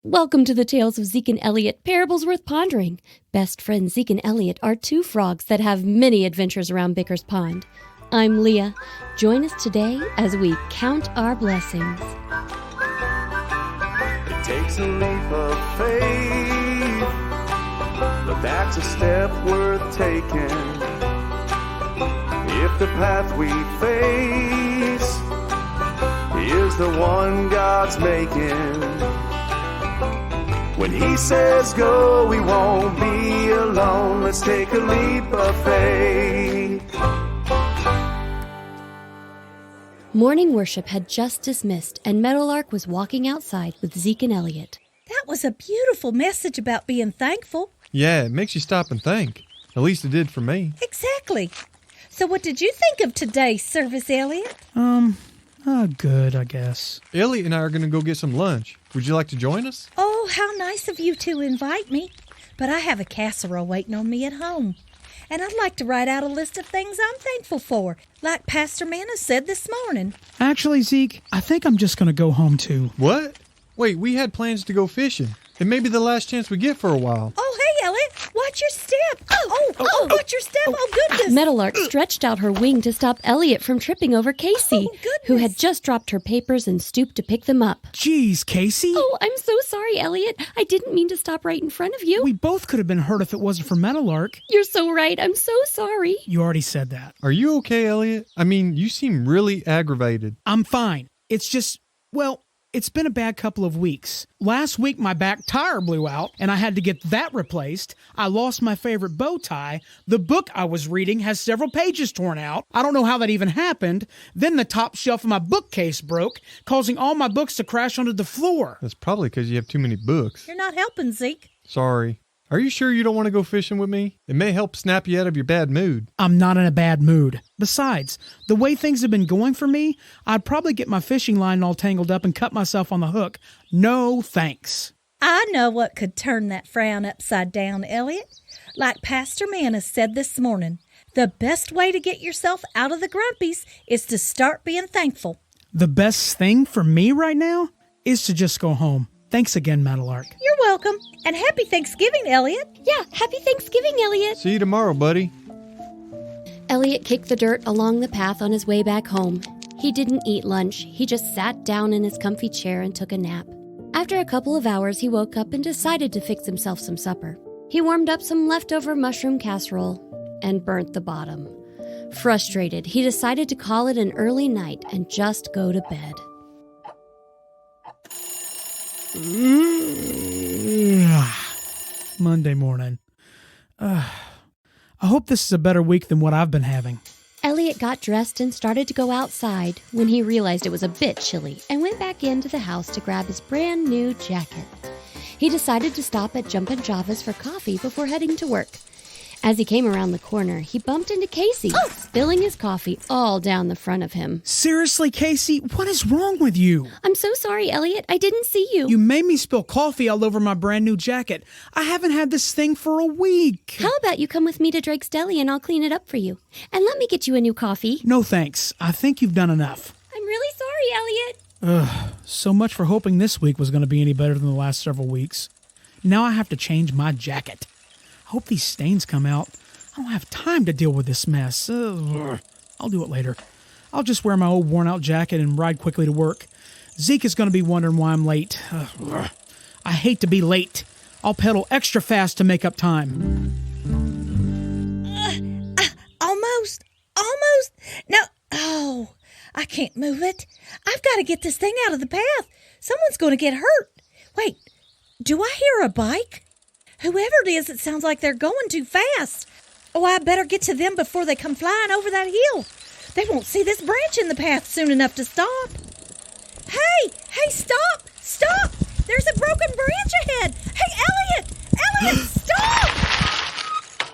Welcome to the Tales of Zeke and Elliot, parables worth pondering. Best friends Zeke and Elliot are two frogs that have many adventures around Bicker's Pond. I'm Leah. Join us today as we count our blessings. It takes a leap of faith, but that's a step worth taking. If the path we face is the one God's making, when he says go, we won't be alone. Let's take a leap of faith. Morning worship had just dismissed, and Meadowlark was walking outside with Zeke and Elliot. That was a beautiful message about being thankful. Yeah, it makes you stop and think. At least it did for me. Exactly. So what did you think of today's service, Elliot? Good, I guess. Elliot and I are going to go get some lunch. Would you like to join us? Oh, how nice of you to invite me. But I have a casserole waiting on me at home. And I'd like to write out a list of things I'm thankful for, like Pastor Manna said this morning. Actually, Zeke, I think I'm just going to go home too. What? Wait, we had plans to go fishing. It may be the last chance we get for a while. Oh, hey, Elliot, watch your step. Watch your step. Oh, goodness. Meadowlark stretched out her wing to stop Elliot from tripping over Casey, who had just dropped her papers and stooped to pick them up. Jeez, Casey. Oh, I'm so sorry, Elliot. I didn't mean to stop right in front of you. We both could have been hurt if it wasn't for Meadowlark. You're so right. I'm so sorry. You already said that. Are you okay, Elliot? I mean, you seem really aggravated. I'm fine. It's just, it's been a bad couple of weeks. Last week, my back tire blew out, and I had to get that replaced. I lost my favorite bow tie. The book I was reading has several pages torn out. I don't know how that even happened. Then the top shelf of my bookcase broke, causing all my books to crash onto the floor. That's probably because you have too many books. You're not helping, Zeke. Sorry. Are you sure you don't want to go fishing with me? It may help snap you out of your bad mood. I'm not in a bad mood. Besides, the way things have been going for me, I'd probably get my fishing line all tangled up and cut myself on the hook. No thanks. I know what could turn that frown upside down, Elliot. Like Pastor Manna said this morning, the best way to get yourself out of the grumpies is to start being thankful. The best thing for me right now is to just go home. Thanks again, Meadowlark. You're welcome. And happy Thanksgiving, Elliot. Yeah, happy Thanksgiving, Elliot. See you tomorrow, buddy. Elliot kicked the dirt along the path on his way back home. He didn't eat lunch. He just sat down in his comfy chair and took a nap. After a couple of hours, he woke up and decided to fix himself some supper. He warmed up some leftover mushroom casserole and burnt the bottom. Frustrated, he decided to call it an early night and just go to bed. Monday morning. I hope this is a better week than what I've been having. Elliot got dressed and started to go outside when he realized it was a bit chilly and went back into the house to grab his brand new jacket. He decided to stop at Jumpin' Java's for coffee before heading to work. As he came around the corner, he bumped into Casey, spilling his coffee all down the front of him. Seriously, Casey, what is wrong with you? I'm so sorry, Elliot. I didn't see you. You made me spill coffee all over my brand new jacket. I haven't had this thing for a week. How about you come with me to Drake's Deli and I'll clean it up for you? And let me get you a new coffee. No thanks. I think you've done enough. I'm really sorry, Elliot. So much for hoping this week was going to be any better than the last several weeks. Now I have to change my jacket. I hope these stains come out. I don't have time to deal with this mess. I'll do it later. I'll just wear my old worn-out jacket and ride quickly to work. Zeke is going to be wondering why I'm late. I hate to be late. I'll pedal extra fast to make up time. Almost. No. I can't move it. I've got to get this thing out of the path. Someone's going to get hurt. Wait, do I hear a bike? Whoever it is, it sounds like they're going too fast. Oh, I better get to them before they come flying over that hill. They won't see this branch in the path soon enough to stop. Hey, stop! There's a broken branch ahead. Hey, Elliot, stop!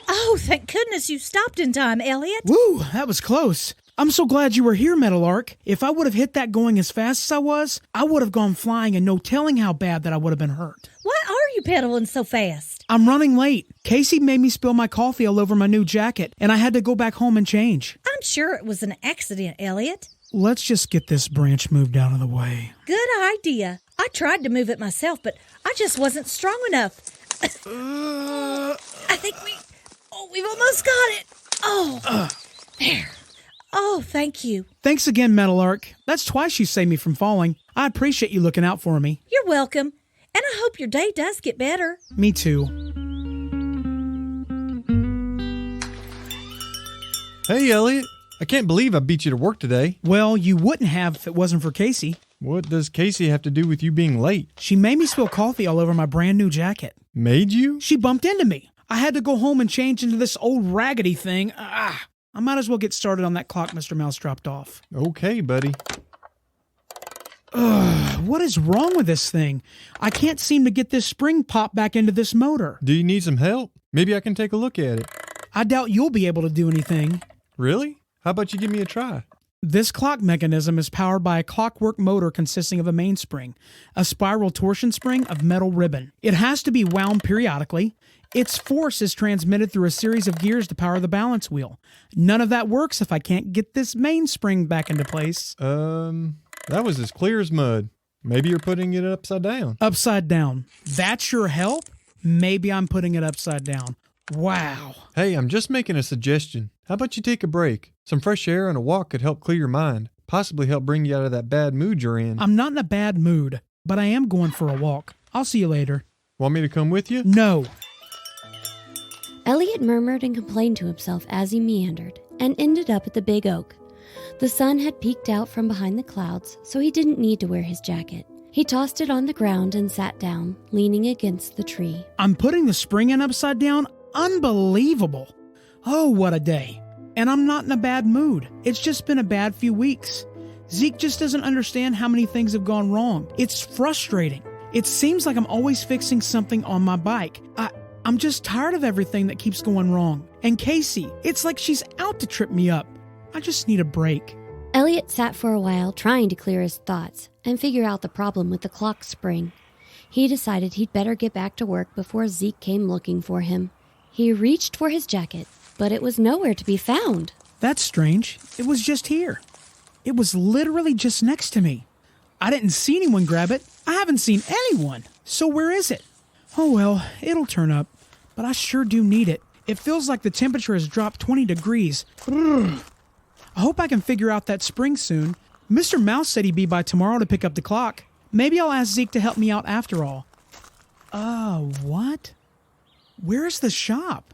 Oh, thank goodness you stopped in time, Elliot. Woo, that was close. I'm so glad you were here, Meadowlark. If I would have hit that going as fast as I would have gone flying and no telling how bad that I would have been hurt. Why are you pedaling so fast? I'm running late. Casey made me spill my coffee all over my new jacket, and I had to go back home and change. I'm sure it was an accident, Elliot. Let's just get this branch moved out of the way. Good idea. I tried to move it myself, but I just wasn't strong enough. I think we've almost got it. Oh, there. Oh, thank you. Thanks again, Meadowlark. That's twice you saved me from falling. I appreciate you looking out for me. You're welcome. And I hope your day does get better. Me too. Hey, Elliot. I can't believe I beat you to work today. Well, you wouldn't have if it wasn't for Casey. What does Casey have to do with you being late? She made me spill coffee all over my brand new jacket. Made you? She bumped into me. I had to go home and change into this old raggedy thing. I might as well get started on that clock Mr. Mouse dropped off. Okay, buddy. What is wrong with this thing? I can't seem to get this spring pop back into this motor. Do you need some help? Maybe I can take a look at it. I doubt you'll be able to do anything. Really? How about you give me a try? This clock mechanism is powered by a clockwork motor consisting of a mainspring, a spiral torsion spring of metal ribbon. It has to be wound periodically. Its force is transmitted through a series of gears to power the balance wheel. None of that works if I can't get this mainspring back into place. That was as clear as mud. Maybe you're putting it upside down. Upside down. That's your help? Maybe I'm putting it upside down. Wow. Hey, I'm just making a suggestion. How about you take a break? Some fresh air and a walk could help clear your mind, possibly help bring you out of that bad mood you're in. I'm not in a bad mood, but I am going for a walk. I'll see you later. Want me to come with you? No. Elliot murmured and complained to himself as he meandered, and ended up at the big oak. The sun had peeked out from behind the clouds, so he didn't need to wear his jacket. He tossed it on the ground and sat down, leaning against the tree. I'm putting the spring in upside down? Unbelievable. Oh, what a day. And I'm not in a bad mood. It's just been a bad few weeks. Zeke just doesn't understand how many things have gone wrong. It's frustrating. It seems like I'm always fixing something on my bike. I'm just tired of everything that keeps going wrong. And Casey, it's like she's out to trip me up. I just need a break. Elliot sat for a while trying to clear his thoughts and figure out the problem with the clock spring. He decided he'd better get back to work before Zeke came looking for him. He reached for his jacket, but it was nowhere to be found. That's strange. It was just here. It was literally just next to me. I didn't see anyone grab it. I haven't seen anyone. So where is it? Oh well, it'll turn up. But I sure do need it. It feels like the temperature has dropped 20 degrees. Ugh. I hope I can figure out that spring soon. Mr. Mouse said he'd be by tomorrow to pick up the clock. Maybe I'll ask Zeke to help me out after all. What? Where's the shop?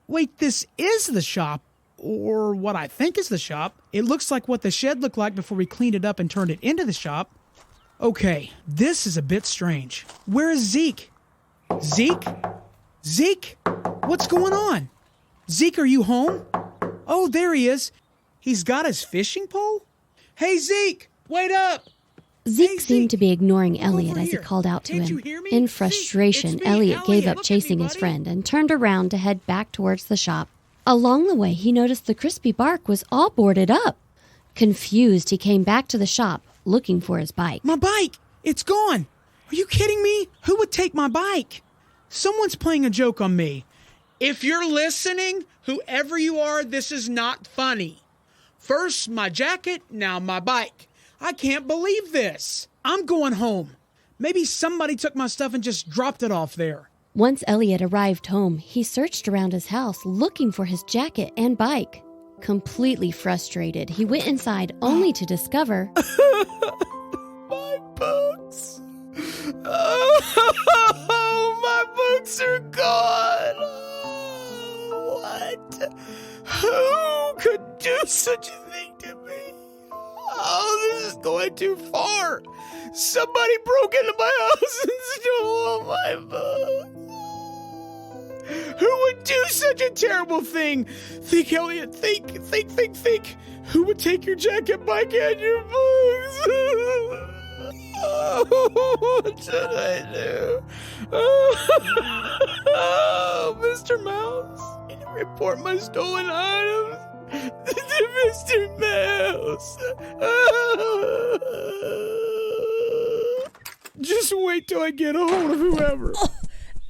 Wait, this is the shop. Or what I think is the shop. It looks like what the shed looked like before we cleaned it up and turned it into the shop. Okay, this is a bit strange. Where is Zeke? Zeke? Zeke? What's going on? Zeke, are you home? Oh, there he is. He's got his fishing pole? Hey, Zeke, wait up! Zeke seemed to be ignoring Elliot as he called out to him. In frustration, Elliot gave up chasing his friend and turned around to head back towards the shop. Along the way, he noticed the crispy bark was all boarded up. Confused, he came back to the shop, looking for his bike. My bike! It's gone! Are you kidding me? Who would take my bike? Someone's playing a joke on me. If you're listening, whoever you are, this is not funny. First my jacket, now my bike. I can't believe this. I'm going home. Maybe somebody took my stuff and just dropped it off there. Once Elliot arrived home, he searched around his house looking for his jacket and bike. Completely frustrated, he went inside only to discover... My books. Oh, my books are gone. Oh, what? Who could do such a thing to me? Oh, this is going too far. Somebody broke into my house and stole all my books. Who would do such a terrible thing? Think, Elliot, think. Who would take your jacket, bike, and your books? Oh, what should I do? Oh, Mr. Mouse, can you report my stolen items to Mr. Mouse? Just wait till I get a hold of whoever.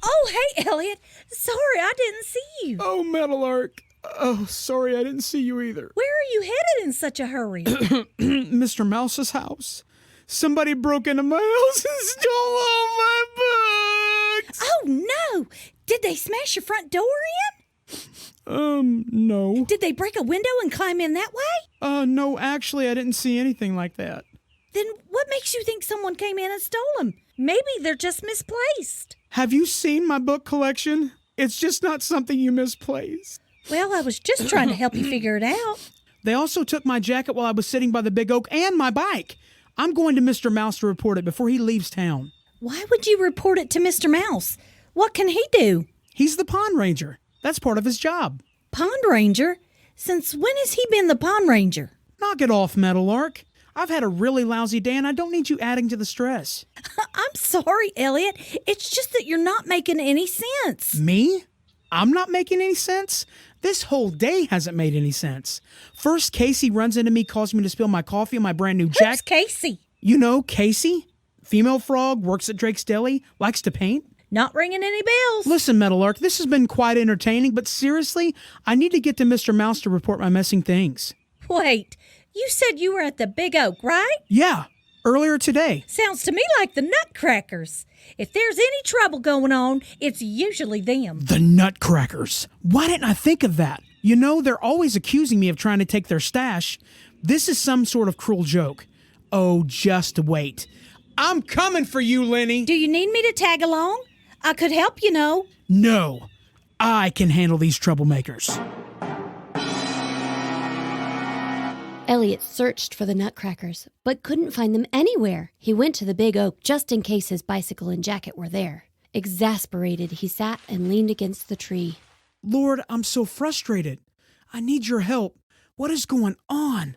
Oh, hey, Elliot. Sorry, I didn't see you. Oh, Meadowlark. Oh, sorry, I didn't see you either. Where are you headed in such a hurry? Mr. Mouse's house. Somebody broke into my house and stole all my books. Oh, no. Did they smash your front door in? No. Did they break a window and climb in that way? No, actually, I didn't see anything like that. Then what makes you think someone came in and stole them? Maybe they're just misplaced. Have you seen my book collection? It's just not something you misplace. Well, I was just trying to help you figure it out. They also took my jacket while I was sitting by the big oak and my bike. I'm going to Mr. Mouse to report it before he leaves town. Why would you report it to Mr. Mouse? What can he do? He's the pond ranger. That's part of his job. Pond ranger? Since when has he been the pond ranger? Knock it off, Meadowlark. I've had a really lousy day and I don't need you adding to the stress. I'm sorry, Elliot. It's just that you're not making any sense. Me? I'm not making any sense? This whole day hasn't made any sense. First, Casey runs into me, calls me to spill my coffee on my brand new jacket. Who's Casey? You know, Casey? Female frog, works at Drake's Deli, likes to paint. Not ringing any bells. Listen, Meadowlark, this has been quite entertaining, but seriously, I need to get to Mr. Mouse to report my missing things. Wait, you said you were at the Big Oak, right? Yeah, earlier today. Sounds to me like the Nutcrackers. If there's any trouble going on, it's usually them. The Nutcrackers. Why didn't I think of that? You know, they're always accusing me of trying to take their stash. This is some sort of cruel joke. Oh, just wait. I'm coming for you, Lenny. Do you need me to tag along? I could help, you know. No, I can handle these troublemakers. Elliot searched for the Nutcrackers, but couldn't find them anywhere. He went to the big oak just in case his bicycle and jacket were there. Exasperated, he sat and leaned against the tree. Lord, I'm so frustrated. I need your help. What is going on?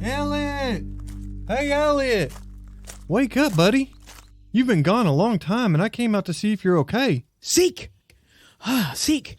Elliot! Hey, Elliot! Wake up, buddy. You've been gone a long time, and I came out to see if you're okay. Zeke! Zeke,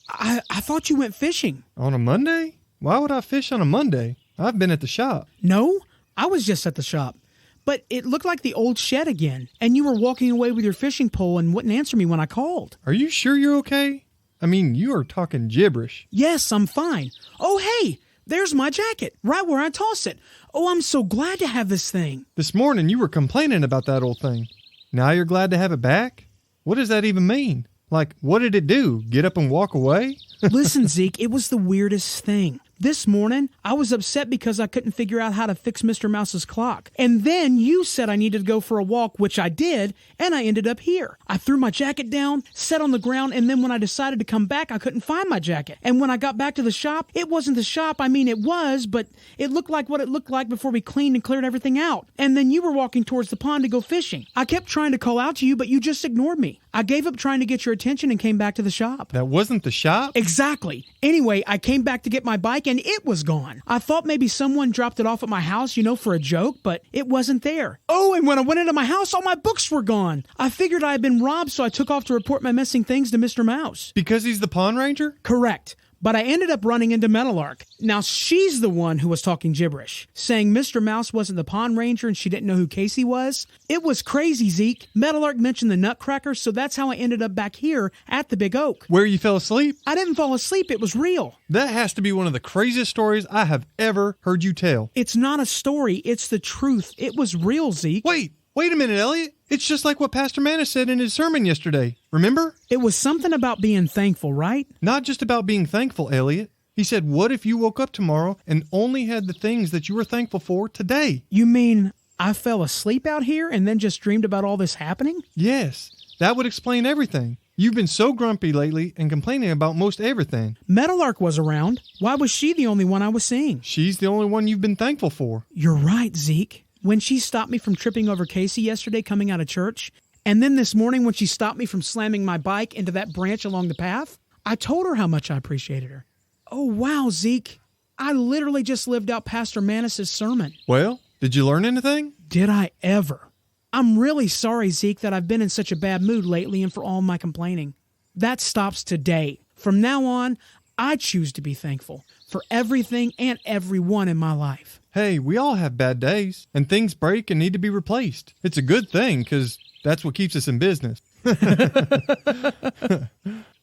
I thought you went fishing. On a Monday? Why would I fish on a Monday? I've been at the shop. No, I was just at the shop. But it looked like the old shed again, and you were walking away with your fishing pole and wouldn't answer me when I called. Are you sure you're okay? I mean, you are talking gibberish. Yes, I'm fine. Oh, hey, there's my jacket, right where I tossed it. Oh, I'm so glad to have this thing. This morning you were complaining about that old thing. Now you're glad to have it back? What does that even mean? Like, what did it do? Get up and walk away? Listen, Zeke, it was the weirdest thing. This morning, I was upset because I couldn't figure out how to fix Mr. Mouse's clock. And then you said I needed to go for a walk, which I did, and I ended up here. I threw my jacket down, sat on the ground, and then when I decided to come back, I couldn't find my jacket. And when I got back to the shop, it wasn't the shop. I mean, it was, but it looked like what it looked like before we cleaned and cleared everything out. And then you were walking towards the pond to go fishing. I kept trying to call out to you, but you just ignored me. I gave up trying to get your attention and came back to the shop. That wasn't the shop? Exactly. Anyway, I came back to get my bike and it was gone. I thought maybe someone dropped it off at my house, for a joke, but it wasn't there. Oh, and when I went into my house, all my books were gone. I figured I had been robbed, so I took off to report my missing things to Mr. Mouse. Because he's the pond ranger? Correct. But I ended up running into Meadowlark. Now she's the one who was talking gibberish, saying Mr. Mouse wasn't the pond ranger and she didn't know who Casey was. It was crazy, Zeke. Meadowlark mentioned the Nutcracker, so that's how I ended up back here at the Big Oak. Where you fell asleep? I didn't fall asleep. It was real. That has to be one of the craziest stories I have ever heard you tell. It's not a story. It's the truth. It was real, Zeke. Wait a minute, Elliot. It's just like what Pastor Manis said in his sermon yesterday. Remember? It was something about being thankful, right? Not just about being thankful, Elliot. He said, what if you woke up tomorrow and only had the things that you were thankful for today? You mean I fell asleep out here and then just dreamed about all this happening? Yes. That would explain everything. You've been so grumpy lately and complaining about most everything. Meadowlark was around. Why was she the only one I was seeing? She's the only one you've been thankful for. You're right, Zeke. When she stopped me from tripping over Casey yesterday coming out of church, and then this morning when she stopped me from slamming my bike into that branch along the path, I told her how much I appreciated her. Oh, wow, Zeke. I literally just lived out Pastor Manis's sermon. Well, did you learn anything? Did I ever? I'm really sorry, Zeke, that I've been in such a bad mood lately and for all my complaining. That stops today. From now on, I choose to be thankful for everything and everyone in my life. Hey, we all have bad days, and things break and need to be replaced. It's a good thing, because that's what keeps us in business.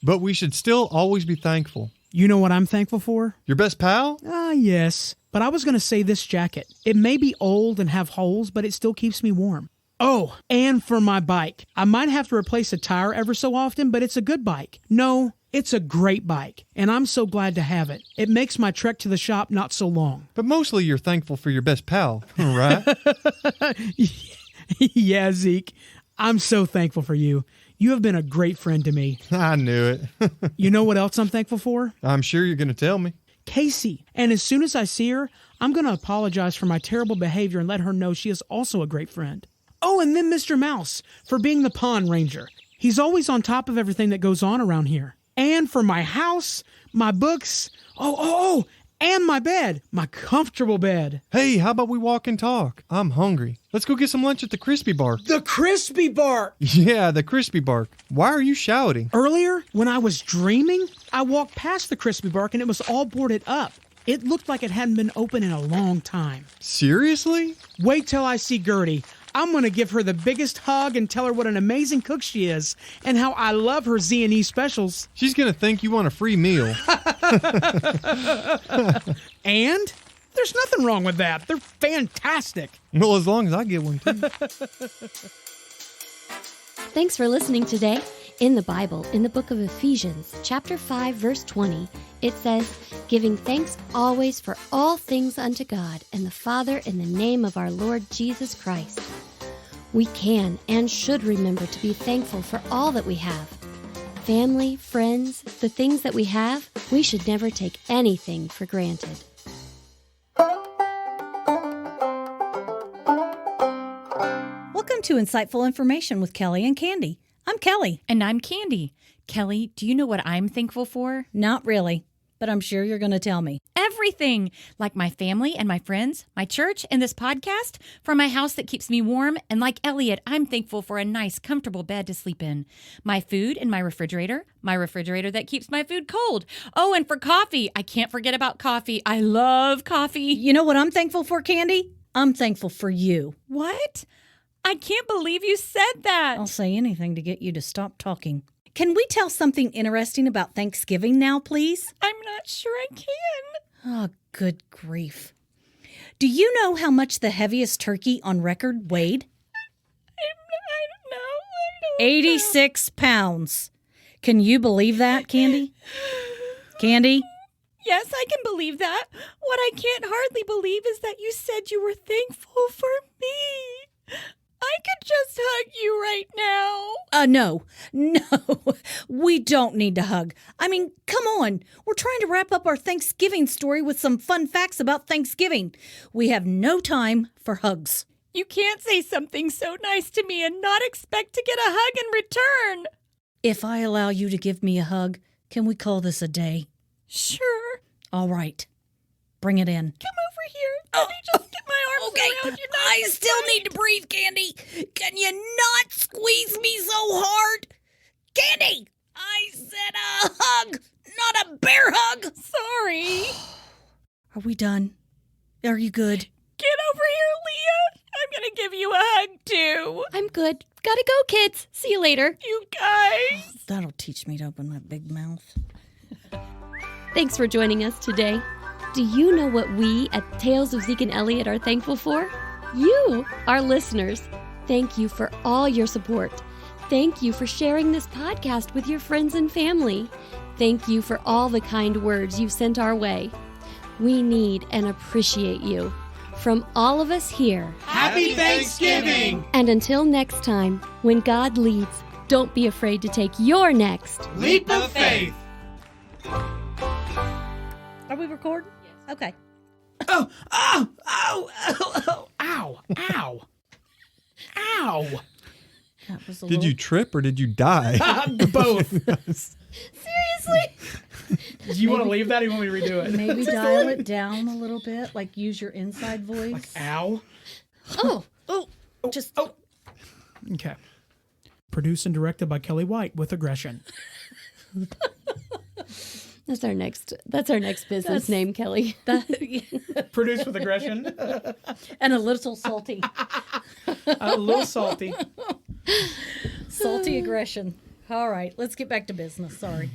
But we should still always be thankful. You know what I'm thankful for? Your best pal? Yes. But I was going to say this jacket. It may be old and have holes, but it still keeps me warm. Oh, and for my bike. I might have to replace a tire ever so often, but it's a good bike. No, it's a great bike, and I'm so glad to have it. It makes my trek to the shop not so long. But mostly you're thankful for your best pal, right? Yeah, Zeke. I'm so thankful for you. You have been a great friend to me. I knew it. You know what else I'm thankful for? I'm sure you're going to tell me. Casey. And as soon as I see her, I'm going to apologize for my terrible behavior and let her know she is also a great friend. Oh, and then Mr. Mouse for being the pond ranger. He's always on top of everything that goes on around here. And for my house, my books, and my bed, my comfortable bed. Hey, how about we walk and talk? I'm hungry. Let's go get some lunch at the Crispy Bark. The Crispy Bark! Yeah, the Crispy Bark. Why are you shouting? Earlier, when I was dreaming, I walked past the Crispy Bark and it was all boarded up. It looked like it hadn't been open in a long time. Seriously? Wait till I see Gertie. I'm going to give her the biggest hug and tell her what an amazing cook she is and how I love her Z&E specials. She's going to think you want a free meal. And there's nothing wrong with that. They're fantastic. Well, as long as I get one, too. Thanks for listening today. In the Bible, in the book of Ephesians, chapter 5, verse 20, it says, "Giving thanks always for all things unto God and the Father in the name of our Lord Jesus Christ." We can and should remember to be thankful for all that we have. Family, friends, the things that we have, we should never take anything for granted. Welcome to Insightful Information with Kelly and Kandy. I'm Kelly. And I'm Kandy. Kelly, do you know what I'm thankful for? Not really, but I'm sure you're going to tell me. Everything, like my family and my friends, my church, and this podcast, for my house that keeps me warm, and like Elliot, I'm thankful for a nice, comfortable bed to sleep in. My food in my refrigerator that keeps my food cold. Oh, and for coffee, I can't forget about coffee. I love coffee. You know what I'm thankful for, Kandy? I'm thankful for you. What? I can't believe you said that. I'll say anything to get you to stop talking. Can we tell something interesting about Thanksgiving now, please? I'm not sure I can. Oh, good grief. Do you know how much the heaviest turkey on record weighed? I don't know. 86 pounds. Can you believe that, Kandy? Kandy? Yes, I can believe that. What I can't hardly believe is that you said you were thankful for me. I could just hug you right now. No, we don't need to hug. I mean, come on. We're trying to wrap up our Thanksgiving story with some fun facts about Thanksgiving. We have no time for hugs. You can't say something so nice to me and not expect to get a hug in return. If I allow you to give me a hug, can we call this a day? Sure. All right. Bring it in. Come over here. Let me just get my arms around you. I still need to breathe, Kandy. Can you not squeeze me so hard? Kandy! I said a hug, not a bear hug. Sorry. Are we done? Are you good? Get over here, Leah. I'm going to give you a hug, too. I'm good. Gotta go, kids. See you later. You guys. That'll teach me to open my big mouth. Thanks for joining us today. Do you know what we at Tales of Zeke and Elliot are thankful for? You, our listeners. Thank you for all your support. Thank you for sharing this podcast with your friends and family. Thank you for all the kind words you've sent our way. We need and appreciate you. From all of us here, Happy Thanksgiving! And until next time, when God leads, don't be afraid to take your next Leap of faith! Are we recording? Yes. Okay. Oh, ow, ow, ow, ow, ow, ow. That was a Did you trip or did you die? Both. Seriously? Do you want to leave that or you want me to redo it? Maybe dial it down a little bit, like use your inside voice. Like, ow. Just Okay. Produced and directed by Kelly White with aggression. That's our next business name, Kelly. Produced with aggression. and a little salty. A little salty. Salty aggression. All right, let's get back to business. Sorry.